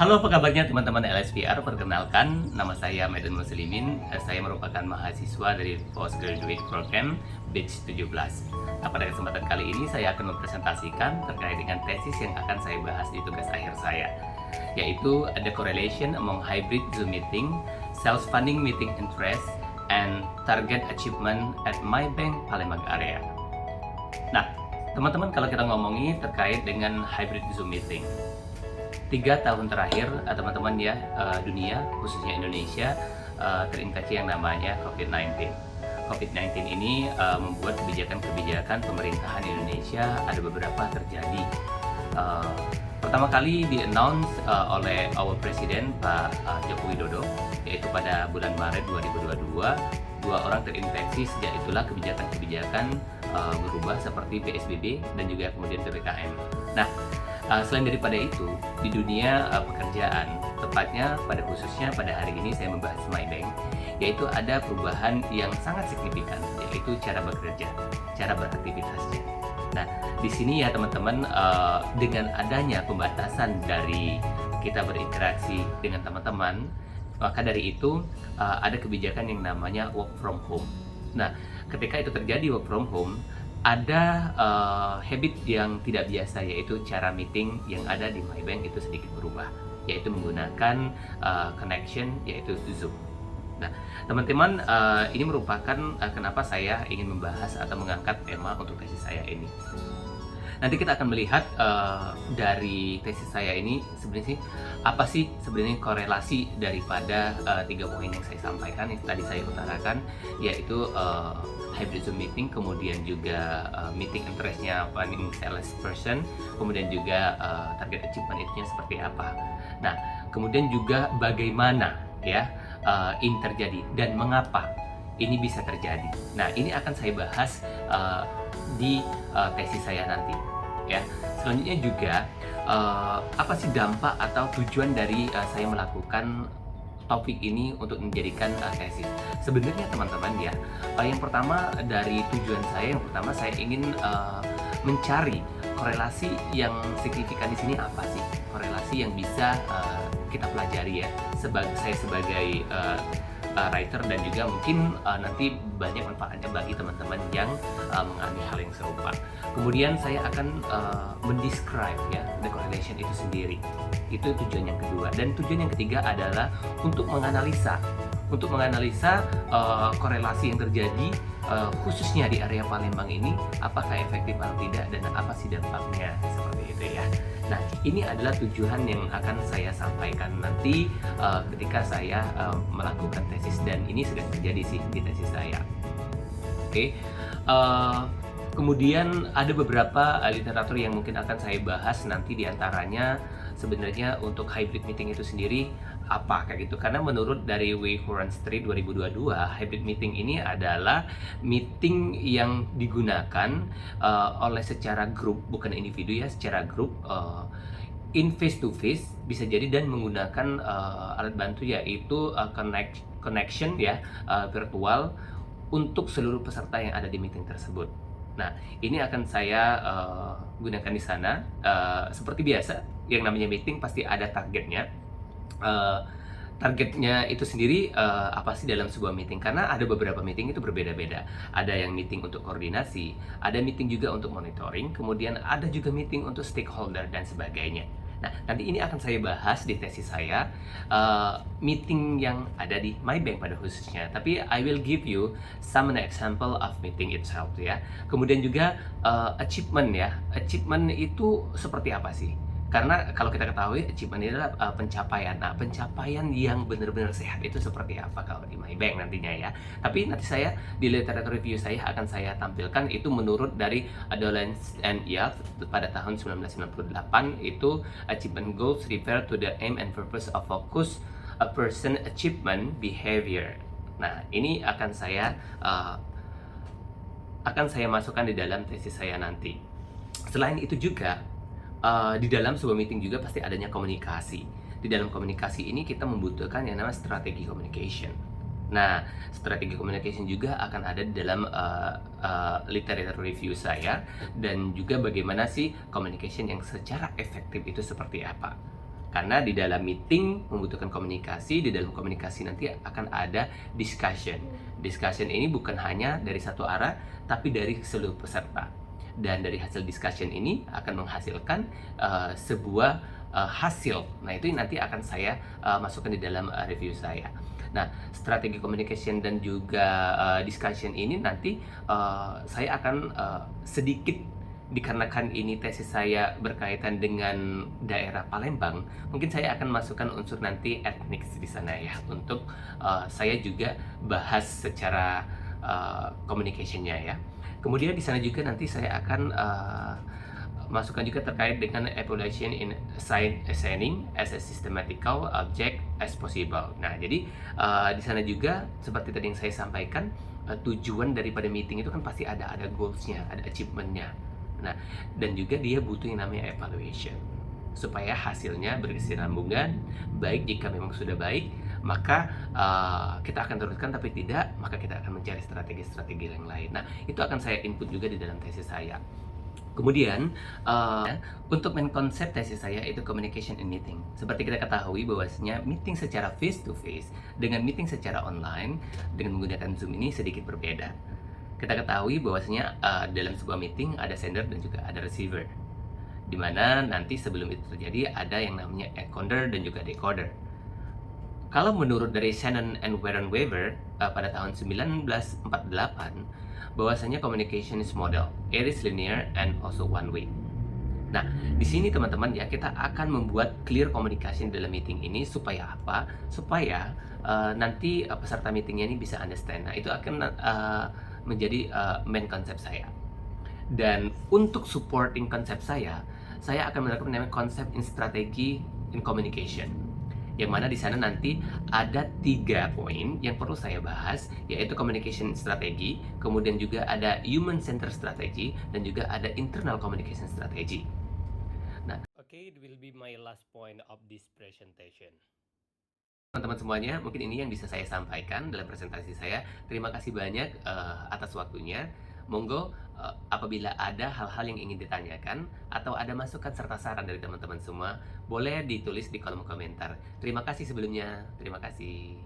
Halo, apa kabarnya teman-teman LSPR? Perkenalkan, nama saya Medan Muslimin. Saya merupakan mahasiswa dari Postgraduate Program Batch 17. Nah, pada kesempatan kali ini saya akan mempresentasikan terkait dengan tesis yang akan saya bahas di tugas akhir saya, yaitu The Correlation Among Hybrid Zoom Meeting, Self-Funding Meeting Interest, and Target Achievement at MyBank Palembang Area. Nah, teman-teman, kalau kita ngomongin terkait dengan hybrid Zoom Meeting, 3 tahun terakhir, teman-teman ya, dunia khususnya Indonesia terinfeksi yang namanya COVID-19. COVID-19 ini membuat kebijakan-kebijakan pemerintahan Indonesia ada beberapa terjadi. Uh, Pertama kali di-announce oleh our Presiden Pak Joko Widodo, yaitu pada bulan Maret 2022, 2 orang terinfeksi. Sejak itulah kebijakan-kebijakan berubah seperti PSBB dan juga kemudian PPKM. Nah, selain daripada itu, di dunia pekerjaan, tepatnya pada khususnya pada hari ini saya membahas MyBank, yaitu ada perubahan yang sangat signifikan, yaitu cara bekerja, cara beraktivitasnya. Nah, di sini ya teman-teman, dengan adanya pembatasan dari kita berinteraksi dengan teman-teman, maka dari itu ada kebijakan yang namanya work from home. Nah, ketika itu terjadi work from home, ada habit yang tidak biasa, yaitu cara meeting yang ada di MyBank itu sedikit berubah, yaitu menggunakan connection, yaitu Zoom. Nah, teman-teman, ini merupakan kenapa saya ingin membahas atau mengangkat tema untuk tesis saya ini. Nanti kita akan melihat dari tesis saya ini sebenarnya apa sih sebenarnya korelasi daripada 3 poin yang saya sampaikan, yang tadi saya utarakan, yaitu hybrid Zoom meeting, kemudian juga meeting interest-nya finding sales person, kemudian juga target achievement itu seperti apa. Nah, kemudian juga bagaimana ya ini terjadi dan mengapa ini bisa terjadi. Nah, ini akan saya bahas di tesis saya nanti ya. Selanjutnya juga apa sih dampak atau tujuan dari saya melakukan topik ini untuk menjadikan tesis. Sebenarnya teman-teman ya, yang pertama dari tujuan saya, yang pertama saya ingin mencari korelasi yang signifikan di sini apa sih? Korelasi yang bisa kita pelajari ya. Saya sebagai writer dan juga mungkin nanti banyak manfaatnya bagi teman-teman yang mengalami hal yang serupa. Kemudian saya akan mendescribe ya the correlation itu sendiri. Itu tujuan yang kedua. Dan tujuan yang ketiga adalah untuk menganalisa korelasi yang terjadi khususnya di area Palembang ini, apakah efektif atau tidak dan apa sih dampaknya, seperti itu ya. Nah, ini adalah tujuan yang akan saya sampaikan nanti ketika saya melakukan tesis, dan ini sudah terjadi sih di tesis saya. Oke. Kemudian ada beberapa literatur yang mungkin akan saya bahas nanti, diantaranya sebenarnya untuk hybrid meeting itu sendiri apa kayak gitu, karena menurut dari Wei Horan Street 2022, hybrid meeting ini adalah meeting yang digunakan oleh secara grup, bukan individu ya, secara grup, in face to face bisa jadi, dan menggunakan alat bantu yaitu connection ya, virtual untuk seluruh peserta yang ada di meeting tersebut. Nah, ini akan saya gunakan di sana. Seperti biasa, yang namanya meeting pasti ada targetnya. Targetnya itu sendiri apa sih dalam sebuah meeting, karena ada beberapa meeting itu berbeda-beda. Ada yang meeting untuk koordinasi, ada meeting juga untuk monitoring, kemudian ada juga meeting untuk stakeholder dan sebagainya. Nah, nanti ini akan saya bahas di tesis saya, meeting yang ada di MyBank pada khususnya. Tapi I will give you some example of meeting itself ya. Kemudian juga achievement ya. Achievement itu seperti apa sih? Karena kalau kita ketahui achievement itu adalah pencapaian. Nah, pencapaian yang benar-benar sehat itu seperti apa kalau di MyBank nantinya ya. Tapi nanti saya di literature review saya akan saya tampilkan itu menurut dari Adolescence and Youth pada tahun 1998, itu achievement goals refer to the aim and purpose of focus a person achievement behavior. Nah, ini akan saya masukkan di dalam tesis saya nanti. Selain itu juga di dalam sebuah meeting juga pasti adanya komunikasi. Di dalam komunikasi ini kita membutuhkan yang namanya strategi communication. Nah, strategi communication juga akan ada di dalam literature review saya, dan juga bagaimana sih communication yang secara efektif itu seperti apa. Karena di dalam meeting membutuhkan komunikasi, di dalam komunikasi nanti akan ada discussion. Discussion ini bukan hanya dari satu arah, tapi dari seluruh peserta. Dan dari hasil discussion ini akan menghasilkan sebuah hasil. Nah, itu nanti akan saya masukkan di dalam review saya. Nah, strategi communication dan juga discussion ini nanti saya akan sedikit, dikarenakan ini tesis saya berkaitan dengan daerah Palembang, mungkin saya akan masukkan unsur nanti etnik di sana ya, untuk saya juga bahas secara communication-nya ya. Kemudian di sana juga nanti saya akan masukkan juga terkait dengan evaluation in assigning as a systematical object as possible. Nah, jadi di sana juga seperti tadi yang saya sampaikan, tujuan daripada meeting itu kan pasti ada goals-nya, ada achievement-nya. Nah, dan juga dia butuh yang namanya evaluation supaya hasilnya berkesinambungan. Baik jika memang sudah baik, maka kita akan teruskan, tapi tidak, maka kita akan mencari strategi-strategi yang lain. Nah, itu akan saya input juga di dalam tesis saya. Kemudian untuk main konsep tesis saya itu communication in meeting. Seperti kita ketahui bahwasanya meeting secara face to face dengan meeting secara online dengan menggunakan Zoom ini sedikit berbeda. Kita ketahui bahwasanya dalam sebuah meeting ada sender dan juga ada receiver, di mana nanti sebelum itu terjadi ada yang namanya encoder dan juga decoder. Kalau menurut dari Shannon and Warren Weaver pada tahun 1948, bahwasanya communication is model, it is linear and also one way. Nah, di sini teman-teman ya, kita akan membuat clear communication dalam meeting ini supaya apa? Supaya nanti peserta meetingnya ini bisa understand. Nah, itu akan menjadi main konsep saya. Dan untuk supporting konsep saya akan menerapkan namanya konsep in strategi in communication, yang mana di sana nanti ada 3 poin yang perlu saya bahas, yaitu communication strategi, kemudian juga ada human center strategy, dan juga ada internal communication strategy. Nah, it will be my last point of this presentation. Teman-teman semuanya, mungkin ini yang bisa saya sampaikan dalam presentasi saya. Terima kasih banyak atas waktunya. Monggo apabila ada hal-hal yang ingin ditanyakan atau ada masukan serta saran dari teman-teman semua, boleh ditulis di kolom komentar. Terima kasih sebelumnya. Terima kasih.